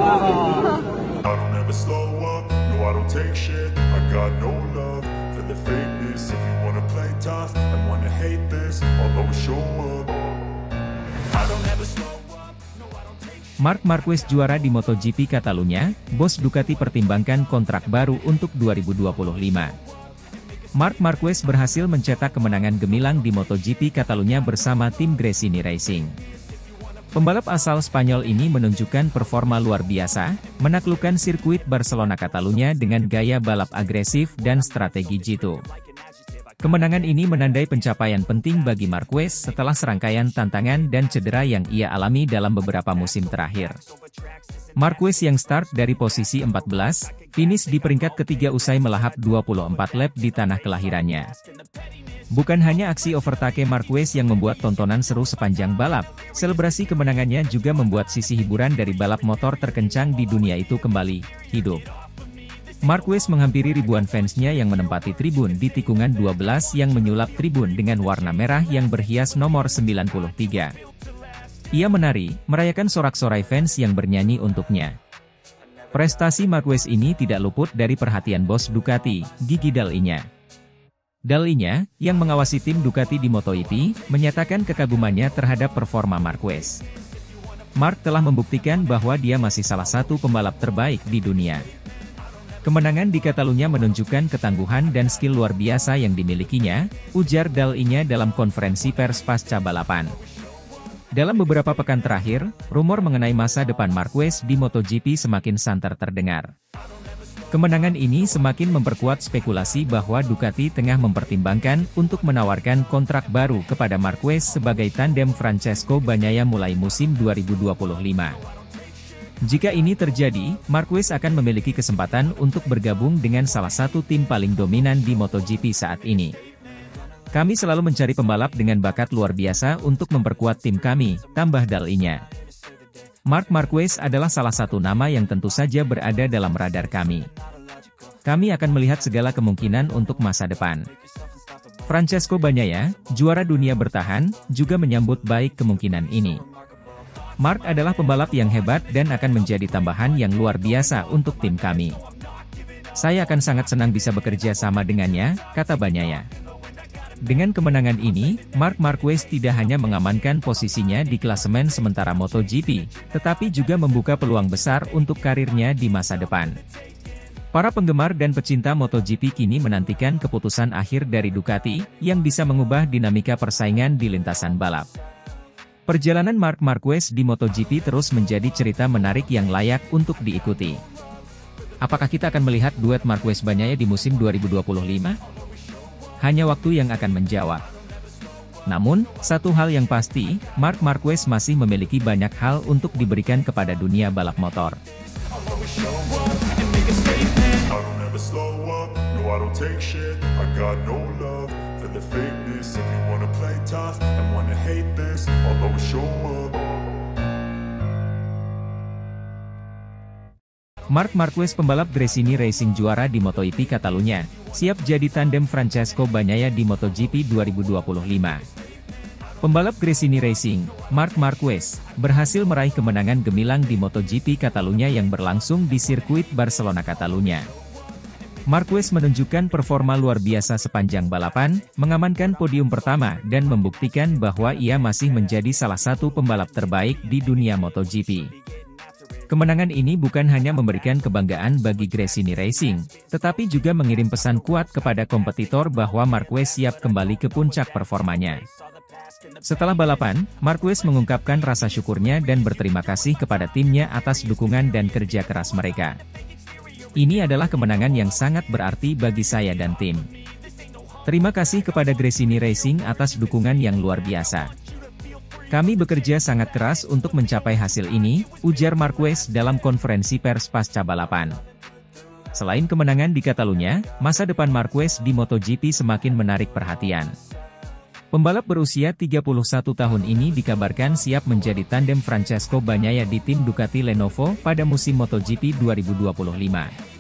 I don't ever slow up, no I don't take shit. I got no love for the fakeness. If you wanna play tough and wanna hate this, I'll always show up. I don't ever slow up, no I don't take shit. Marc Marquez juara di MotoGP Catalunya, bos Ducati pertimbangkan kontrak baru untuk 2025. Marc Marquez berhasil mencetak kemenangan gemilang di MotoGP Catalunya bersama tim Gresini Racing. Pembalap asal Spanyol ini menunjukkan performa luar biasa, menaklukkan sirkuit Barcelona Catalunya dengan gaya balap agresif dan strategi jitu. Kemenangan ini menandai pencapaian penting bagi Marquez setelah serangkaian tantangan dan cedera yang ia alami dalam beberapa musim terakhir. Marquez yang start dari posisi 14, finish di peringkat ketiga usai melahap 24 lap di tanah kelahirannya. Bukan hanya aksi overtake Marquez yang membuat tontonan seru sepanjang balap, selebrasi kemenangannya juga membuat sisi hiburan dari balap motor terkencang di dunia itu kembali hidup. Marquez menghampiri ribuan fansnya yang menempati tribun di tikungan 12 yang menyulap tribun dengan warna merah yang berhias nomor 93. Ia menari, merayakan sorak-sorai fans yang bernyanyi untuknya. Prestasi Marquez ini tidak luput dari perhatian bos Ducati, Gigi Dall'Igna. Dall'Igna, yang mengawasi tim Ducati di MotoGP, menyatakan kekagumannya terhadap performa Marquez. Marc telah membuktikan bahwa dia masih salah satu pembalap terbaik di dunia. Kemenangan di Catalunya menunjukkan ketangguhan dan skill luar biasa yang dimilikinya, ujar Dall'Igna dalam konferensi pers pasca balapan. Dalam beberapa pekan terakhir, rumor mengenai masa depan Marquez di MotoGP semakin santer terdengar. Kemenangan ini semakin memperkuat spekulasi bahwa Ducati tengah mempertimbangkan untuk menawarkan kontrak baru kepada Marquez sebagai tandem Francesco Bagnaia mulai musim 2025. Jika ini terjadi, Marquez akan memiliki kesempatan untuk bergabung dengan salah satu tim paling dominan di MotoGP saat ini. Kami selalu mencari pembalap dengan bakat luar biasa untuk memperkuat tim kami, tambah Dall'Igna. Marc Marquez adalah salah satu nama yang tentu saja berada dalam radar kami. Kami akan melihat segala kemungkinan untuk masa depan. Francesco Bagnaia, juara dunia bertahan, juga menyambut baik kemungkinan ini. Marc adalah pembalap yang hebat dan akan menjadi tambahan yang luar biasa untuk tim kami. Saya akan sangat senang bisa bekerja sama dengannya, kata Bagnaia. Dengan kemenangan ini, Marc Marquez tidak hanya mengamankan posisinya di klasemen sementara MotoGP, tetapi juga membuka peluang besar untuk karirnya di masa depan. Para penggemar dan pecinta MotoGP kini menantikan keputusan akhir dari Ducati, yang bisa mengubah dinamika persaingan di lintasan balap. Perjalanan Marc Marquez di MotoGP terus menjadi cerita menarik yang layak untuk diikuti. Apakah kita akan melihat duet Marquez-Bagnaia di musim 2025? Hanya waktu yang akan menjawab. Namun, satu hal yang pasti, Marc Marquez masih memiliki banyak hal untuk diberikan kepada dunia balap motor. Marc Marquez, pembalap Gresini Racing juara di MotoGP Catalunya, siap jadi tandem Francesco Bagnaia di MotoGP 2025. Pembalap Gresini Racing, Marc Marquez, berhasil meraih kemenangan gemilang di MotoGP Catalunya yang berlangsung di sirkuit Barcelona Catalunya. Marquez menunjukkan performa luar biasa sepanjang balapan, mengamankan podium pertama dan membuktikan bahwa ia masih menjadi salah satu pembalap terbaik di dunia MotoGP. Kemenangan ini bukan hanya memberikan kebanggaan bagi Gresini Racing, tetapi juga mengirim pesan kuat kepada kompetitor bahwa Marquez siap kembali ke puncak performanya. Setelah balapan, Marquez mengungkapkan rasa syukurnya dan berterima kasih kepada timnya atas dukungan dan kerja keras mereka. Ini adalah kemenangan yang sangat berarti bagi saya dan tim. Terima kasih kepada Gresini Racing atas dukungan yang luar biasa. Kami bekerja sangat keras untuk mencapai hasil ini, ujar Marquez dalam konferensi pers pasca balapan. Selain kemenangan di Catalunya, masa depan Marquez di MotoGP semakin menarik perhatian. Pembalap berusia 31 tahun ini dikabarkan siap menjadi tandem Francesco Bagnaia di tim Ducati Lenovo pada musim MotoGP 2025.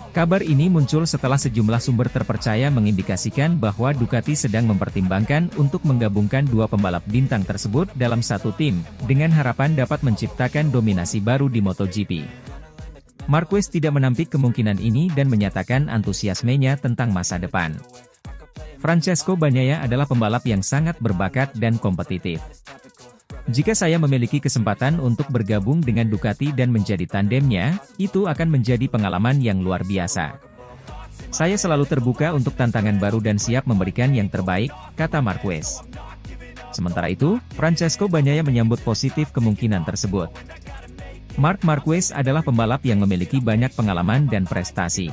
Kabar ini muncul setelah sejumlah sumber terpercaya mengindikasikan bahwa Ducati sedang mempertimbangkan untuk menggabungkan dua pembalap bintang tersebut dalam satu tim, dengan harapan dapat menciptakan dominasi baru di MotoGP. Marquez tidak menampik kemungkinan ini dan menyatakan antusiasmenya tentang masa depan. Francesco Bagnaia adalah pembalap yang sangat berbakat dan kompetitif. Jika saya memiliki kesempatan untuk bergabung dengan Ducati dan menjadi tandemnya, itu akan menjadi pengalaman yang luar biasa. Saya selalu terbuka untuk tantangan baru dan siap memberikan yang terbaik, kata Marquez. Sementara itu, Francesco Bagnaia menyambut positif kemungkinan tersebut. Marc Marquez adalah pembalap yang memiliki banyak pengalaman dan prestasi.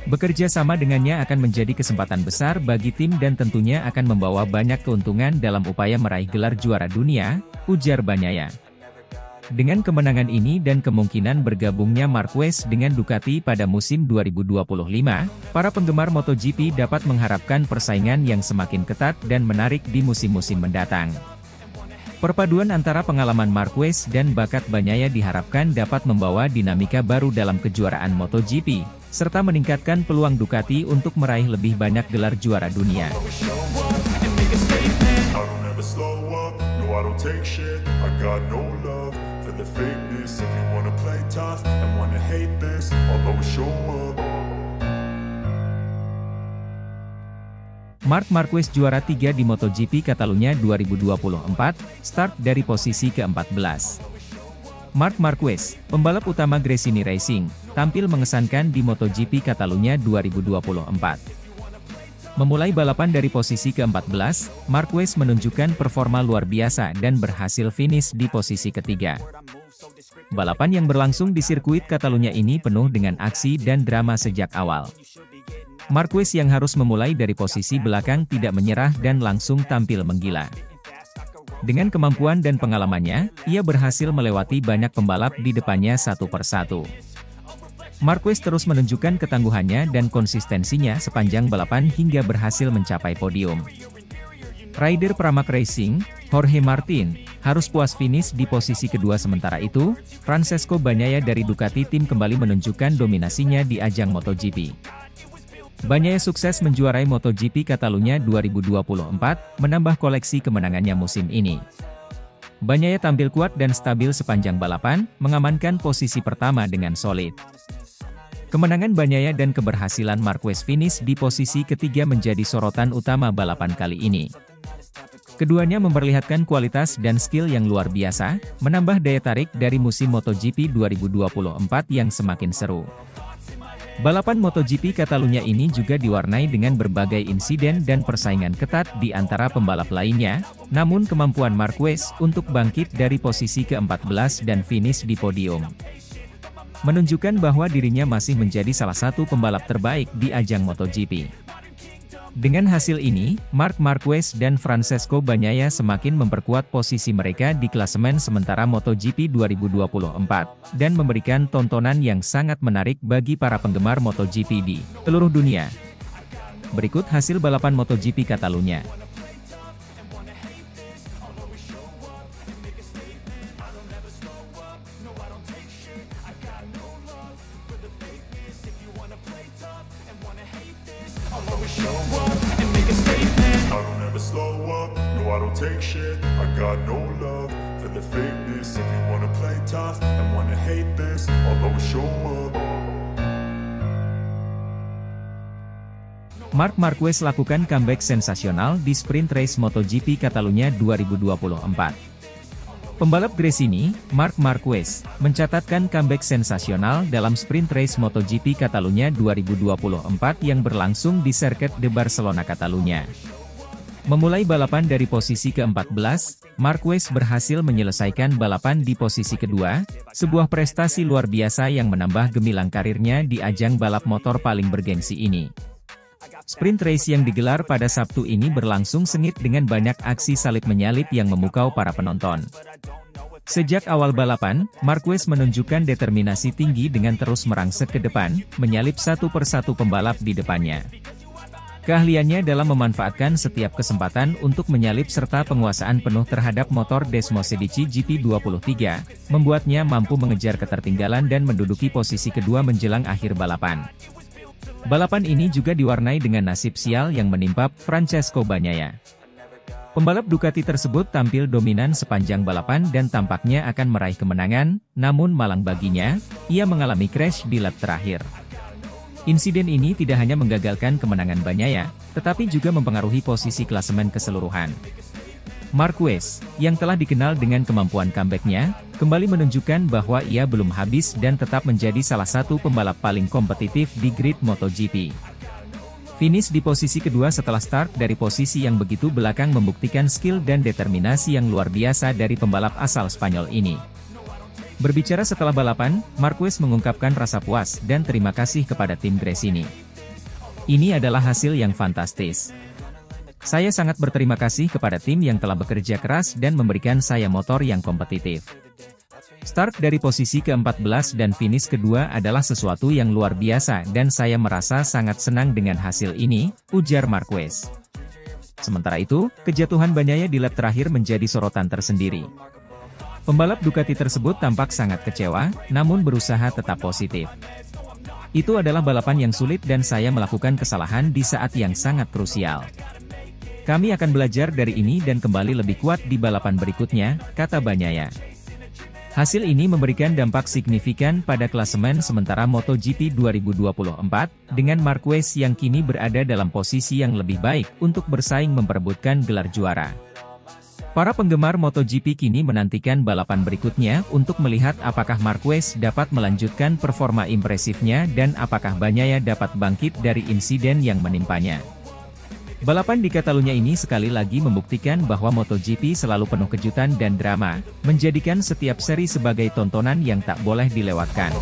Bekerja sama dengannya akan menjadi kesempatan besar bagi tim dan tentunya akan membawa banyak keuntungan dalam upaya meraih gelar juara dunia, ujar Bagnaia. Dengan kemenangan ini dan kemungkinan bergabungnya Marquez dengan Ducati pada musim 2025, para penggemar MotoGP dapat mengharapkan persaingan yang semakin ketat dan menarik di musim-musim mendatang. Perpaduan antara pengalaman Marquez dan bakat Bagnaia diharapkan dapat membawa dinamika baru dalam kejuaraan MotoGP, serta meningkatkan peluang Ducati untuk meraih lebih banyak gelar juara dunia. Marc Marquez juara 3 di MotoGP Catalunya 2024, start dari posisi ke-14. Marc Marquez, pembalap utama Gresini Racing, tampil mengesankan di MotoGP Catalunya 2024. Memulai balapan dari posisi ke-14, Marquez menunjukkan performa luar biasa dan berhasil finish di posisi ketiga. Balapan yang berlangsung di sirkuit Catalunya ini penuh dengan aksi dan drama sejak awal. Marquez yang harus memulai dari posisi belakang tidak menyerah dan langsung tampil menggila. Dengan kemampuan dan pengalamannya, ia berhasil melewati banyak pembalap di depannya satu persatu. Marquez terus menunjukkan ketangguhannya dan konsistensinya sepanjang balapan hingga berhasil mencapai podium. Rider Pramac Racing, Jorge Martin, harus puas finish di posisi kedua. Sementara itu, Francesco Bagnaia dari Ducati Team kembali menunjukkan dominasinya di ajang MotoGP. Bagnaia sukses menjuarai MotoGP Catalunya 2024, menambah koleksi kemenangannya musim ini. Bagnaia tampil kuat dan stabil sepanjang balapan, mengamankan posisi pertama dengan solid. Kemenangan Bagnaia dan keberhasilan Marquez finish di posisi ketiga menjadi sorotan utama balapan kali ini. Keduanya memperlihatkan kualitas dan skill yang luar biasa, menambah daya tarik dari musim MotoGP 2024 yang semakin seru. Balapan MotoGP Catalunya ini juga diwarnai dengan berbagai insiden dan persaingan ketat di antara pembalap lainnya, namun kemampuan Marquez untuk bangkit dari posisi ke-14 dan finish di podium menunjukkan bahwa dirinya masih menjadi salah satu pembalap terbaik di ajang MotoGP. Dengan hasil ini, Marc Marquez dan Francesco Bagnaia semakin memperkuat posisi mereka di klasemen sementara MotoGP 2024, dan memberikan tontonan yang sangat menarik bagi para penggemar MotoGP di seluruh dunia. Berikut hasil balapan MotoGP Catalunya. I don't take shit, I got no love for the fakeness. If you wanna play tough and wanna hate this, I'll always show up. Marc Marquez lakukan comeback sensasional di sprint race MotoGP Catalunya 2024. Pembalap Gresini, Marc Marquez, mencatatkan comeback sensasional dalam sprint race MotoGP Catalunya 2024 yang berlangsung di Circuit de Barcelona Catalunya. Memulai balapan dari posisi ke-14, Marquez berhasil menyelesaikan balapan di posisi kedua, sebuah prestasi luar biasa yang menambah gemilang karirnya di ajang balap motor paling bergengsi ini. Sprint race yang digelar pada Sabtu ini berlangsung sengit dengan banyak aksi salip-menyalip yang memukau para penonton. Sejak awal balapan, Marquez menunjukkan determinasi tinggi dengan terus merangsek ke depan, menyalip satu persatu pembalap di depannya. Keahliannya dalam memanfaatkan setiap kesempatan untuk menyalip serta penguasaan penuh terhadap motor Desmos Medici GP23, membuatnya mampu mengejar ketertinggalan dan menduduki posisi kedua menjelang akhir balapan. Balapan ini juga diwarnai dengan nasib sial yang menimpa Francesco Bagnaia. Pembalap Ducati tersebut tampil dominan sepanjang balapan dan tampaknya akan meraih kemenangan, namun malang baginya, ia mengalami crash di lap terakhir. Insiden ini tidak hanya menggagalkan kemenangan Bagnaia, tetapi juga mempengaruhi posisi klasemen keseluruhan. Marquez, yang telah dikenal dengan kemampuan comeback-nya, kembali menunjukkan bahwa ia belum habis dan tetap menjadi salah satu pembalap paling kompetitif di grid MotoGP. Finish di posisi kedua setelah start dari posisi yang begitu belakang membuktikan skill dan determinasi yang luar biasa dari pembalap asal Spanyol ini. Berbicara setelah balapan, Marquez mengungkapkan rasa puas dan terima kasih kepada tim Gresini. Ini adalah hasil yang fantastis. Saya sangat berterima kasih kepada tim yang telah bekerja keras dan memberikan saya motor yang kompetitif. Start dari posisi ke-14 dan finish kedua adalah sesuatu yang luar biasa dan saya merasa sangat senang dengan hasil ini, ujar Marquez. Sementara itu, kejatuhan Bagnaia di lap terakhir menjadi sorotan tersendiri. Pembalap Ducati tersebut tampak sangat kecewa, namun berusaha tetap positif. Itu adalah balapan yang sulit dan saya melakukan kesalahan di saat yang sangat krusial. Kami akan belajar dari ini dan kembali lebih kuat di balapan berikutnya, kata Bagnaia. Hasil ini memberikan dampak signifikan pada klasemen sementara MotoGP 2024, dengan Marquez yang kini berada dalam posisi yang lebih baik untuk bersaing memperebutkan gelar juara. Para penggemar MotoGP kini menantikan balapan berikutnya untuk melihat apakah Marquez dapat melanjutkan performa impresifnya dan apakah Bagnaia dapat bangkit dari insiden yang menimpanya. Balapan di Catalunya ini sekali lagi membuktikan bahwa MotoGP selalu penuh kejutan dan drama, menjadikan setiap seri sebagai tontonan yang tak boleh dilewatkan.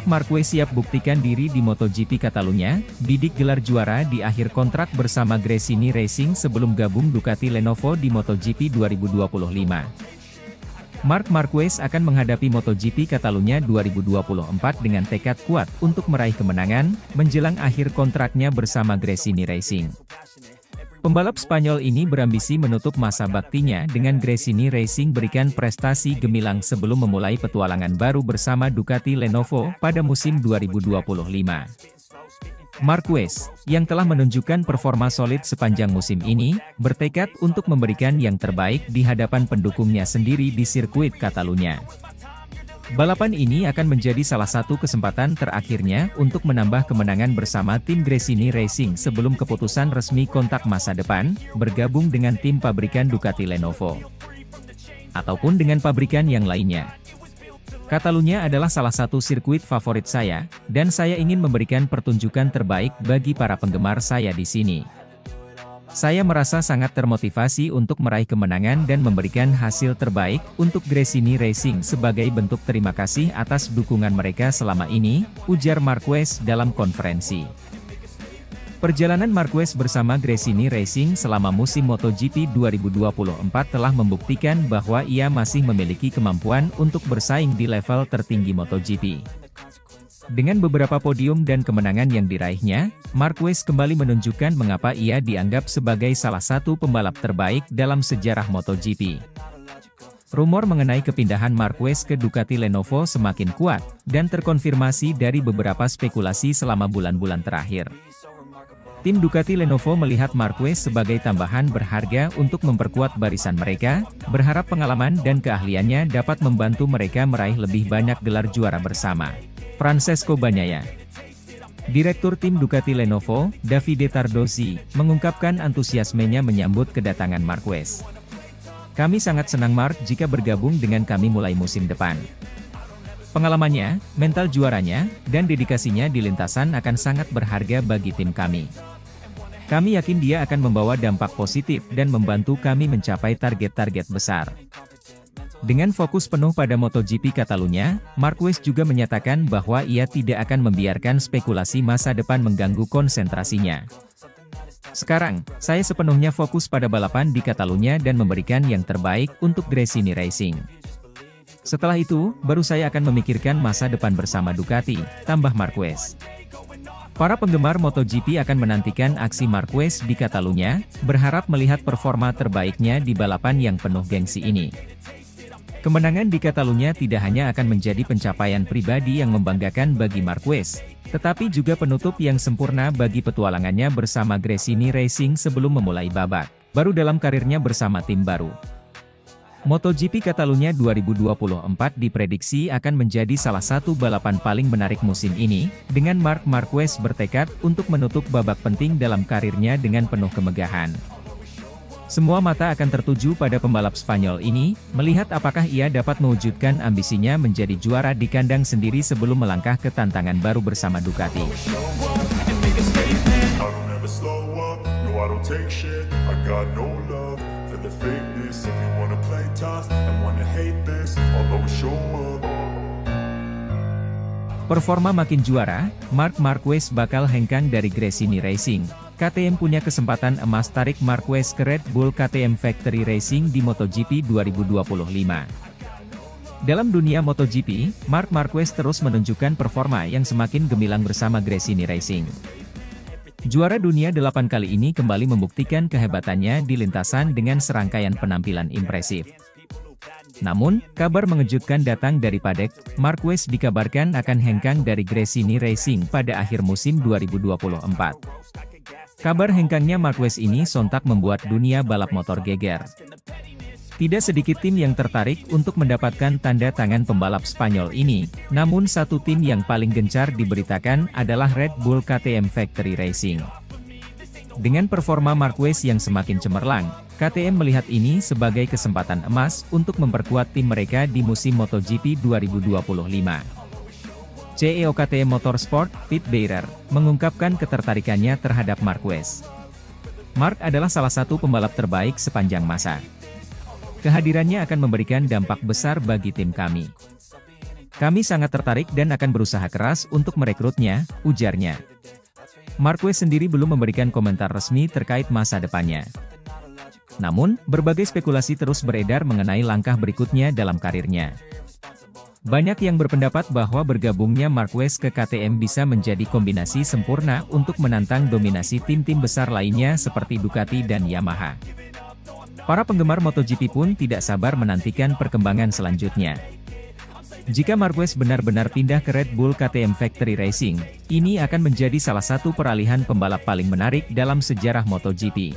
Marquez siap buktikan diri di MotoGP Catalunya, bidik gelar juara di akhir kontrak bersama Gresini Racing sebelum gabung Ducati Lenovo di MotoGP 2025. Marc Marquez akan menghadapi MotoGP Catalunya 2024 dengan tekad kuat untuk meraih kemenangan, menjelang akhir kontraknya bersama Gresini Racing. Pembalap Spanyol ini berambisi menutup masa baktinya dengan Gresini Racing berikan prestasi gemilang sebelum memulai petualangan baru bersama Ducati Lenovo pada musim 2025. Marquez, yang telah menunjukkan performa solid sepanjang musim ini, bertekad untuk memberikan yang terbaik di hadapan pendukungnya sendiri di sirkuit Catalunya. Balapan ini akan menjadi salah satu kesempatan terakhirnya untuk menambah kemenangan bersama tim Gresini Racing sebelum keputusan resmi kontrak masa depan, bergabung dengan tim pabrikan Ducati Lenovo. Ataupun dengan pabrikan yang lainnya. Catalunya adalah salah satu sirkuit favorit saya, dan saya ingin memberikan pertunjukan terbaik bagi para penggemar saya di sini. Saya merasa sangat termotivasi untuk meraih kemenangan dan memberikan hasil terbaik untuk Gresini Racing sebagai bentuk terima kasih atas dukungan mereka selama ini, ujar Marquez dalam konferensi. Perjalanan Marquez bersama Gresini Racing selama musim MotoGP 2024 telah membuktikan bahwa ia masih memiliki kemampuan untuk bersaing di level tertinggi MotoGP. Dengan beberapa podium dan kemenangan yang diraihnya, Marquez kembali menunjukkan mengapa ia dianggap sebagai salah satu pembalap terbaik dalam sejarah MotoGP. Rumor mengenai kepindahan Marquez ke Ducati Lenovo semakin kuat, dan terkonfirmasi dari beberapa spekulasi selama bulan-bulan terakhir. Tim Ducati Lenovo melihat Marquez sebagai tambahan berharga untuk memperkuat barisan mereka, berharap pengalaman dan keahliannya dapat membantu mereka meraih lebih banyak gelar juara bersama. Francesco Bagnaia. Direktur tim Ducati Lenovo, Davide Tardozzi, mengungkapkan antusiasmenya menyambut kedatangan Marquez. Kami sangat senang Marc jika bergabung dengan kami mulai musim depan. Pengalamannya, mental juaranya, dan dedikasinya di lintasan akan sangat berharga bagi tim kami. Kami yakin dia akan membawa dampak positif dan membantu kami mencapai target-target besar. Dengan fokus penuh pada MotoGP Catalunya, Marquez juga menyatakan bahwa ia tidak akan membiarkan spekulasi masa depan mengganggu konsentrasinya. Sekarang, saya sepenuhnya fokus pada balapan di Catalunya dan memberikan yang terbaik untuk Gresini Racing. Setelah itu, baru saya akan memikirkan masa depan bersama Ducati, tambah Marquez. Para penggemar MotoGP akan menantikan aksi Marquez di Catalunya, berharap melihat performa terbaiknya di balapan yang penuh gengsi ini. Kemenangan di Catalunya tidak hanya akan menjadi pencapaian pribadi yang membanggakan bagi Marquez, tetapi juga penutup yang sempurna bagi petualangannya bersama Gresini Racing sebelum memulai babak baru dalam karirnya bersama tim baru. MotoGP Catalunya 2024 diprediksi akan menjadi salah satu balapan paling menarik musim ini, dengan Marc Marquez bertekad untuk menutup babak penting dalam karirnya dengan penuh kemegahan. Semua mata akan tertuju pada pembalap Spanyol ini, melihat apakah ia dapat mewujudkan ambisinya menjadi juara di kandang sendiri sebelum melangkah ke tantangan baru bersama Ducati. Performa makin juara, Marc Marquez bakal hengkang dari Gresini Racing. KTM punya kesempatan emas tarik Marquez ke Red Bull KTM Factory Racing di MotoGP 2025. Dalam dunia MotoGP, Marc Marquez terus menunjukkan performa yang semakin gemilang bersama Gresini Racing. Juara dunia 8 kali ini kembali membuktikan kehebatannya di lintasan dengan serangkaian penampilan impresif. Namun, kabar mengejutkan datang dari Paddock. Marquez dikabarkan akan hengkang dari Gresini Racing pada akhir musim 2024. Kabar hengkangnya Marquez ini sontak membuat dunia balap motor geger. Tidak sedikit tim yang tertarik untuk mendapatkan tanda tangan pembalap Spanyol ini, namun satu tim yang paling gencar diberitakan adalah Red Bull KTM Factory Racing. Dengan performa Marquez yang semakin cemerlang, KTM melihat ini sebagai kesempatan emas untuk memperkuat tim mereka di musim MotoGP 2025. CEO KTM Motorsport, Pete Beirer, mengungkapkan ketertarikannya terhadap Marquez. Marc adalah salah satu pembalap terbaik sepanjang masa. Kehadirannya akan memberikan dampak besar bagi tim kami. Kami sangat tertarik dan akan berusaha keras untuk merekrutnya, ujarnya. Marquez sendiri belum memberikan komentar resmi terkait masa depannya. Namun, berbagai spekulasi terus beredar mengenai langkah berikutnya dalam karirnya. Banyak yang berpendapat bahwa bergabungnya Marquez ke KTM bisa menjadi kombinasi sempurna untuk menantang dominasi tim-tim besar lainnya seperti Ducati dan Yamaha. Para penggemar MotoGP pun tidak sabar menantikan perkembangan selanjutnya. Jika Marquez benar-benar pindah ke Red Bull KTM Factory Racing, ini akan menjadi salah satu peralihan pembalap paling menarik dalam sejarah MotoGP.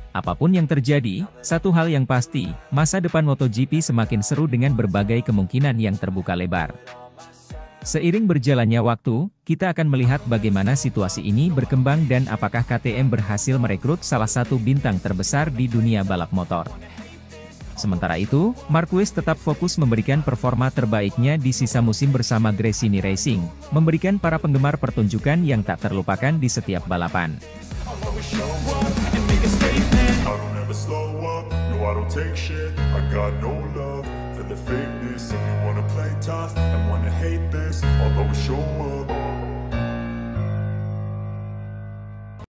Apapun yang terjadi, satu hal yang pasti, masa depan MotoGP semakin seru dengan berbagai kemungkinan yang terbuka lebar. Seiring berjalannya waktu, kita akan melihat bagaimana situasi ini berkembang dan apakah KTM berhasil merekrut salah satu bintang terbesar di dunia balap motor. Sementara itu, Marquez tetap fokus memberikan performa terbaiknya di sisa musim bersama Gresini Racing, memberikan para penggemar pertunjukan yang tak terlupakan di setiap balapan. I don't take shit, I got no love for the fakeness. If you wanna play tough and wanna hate this, I'll always show up.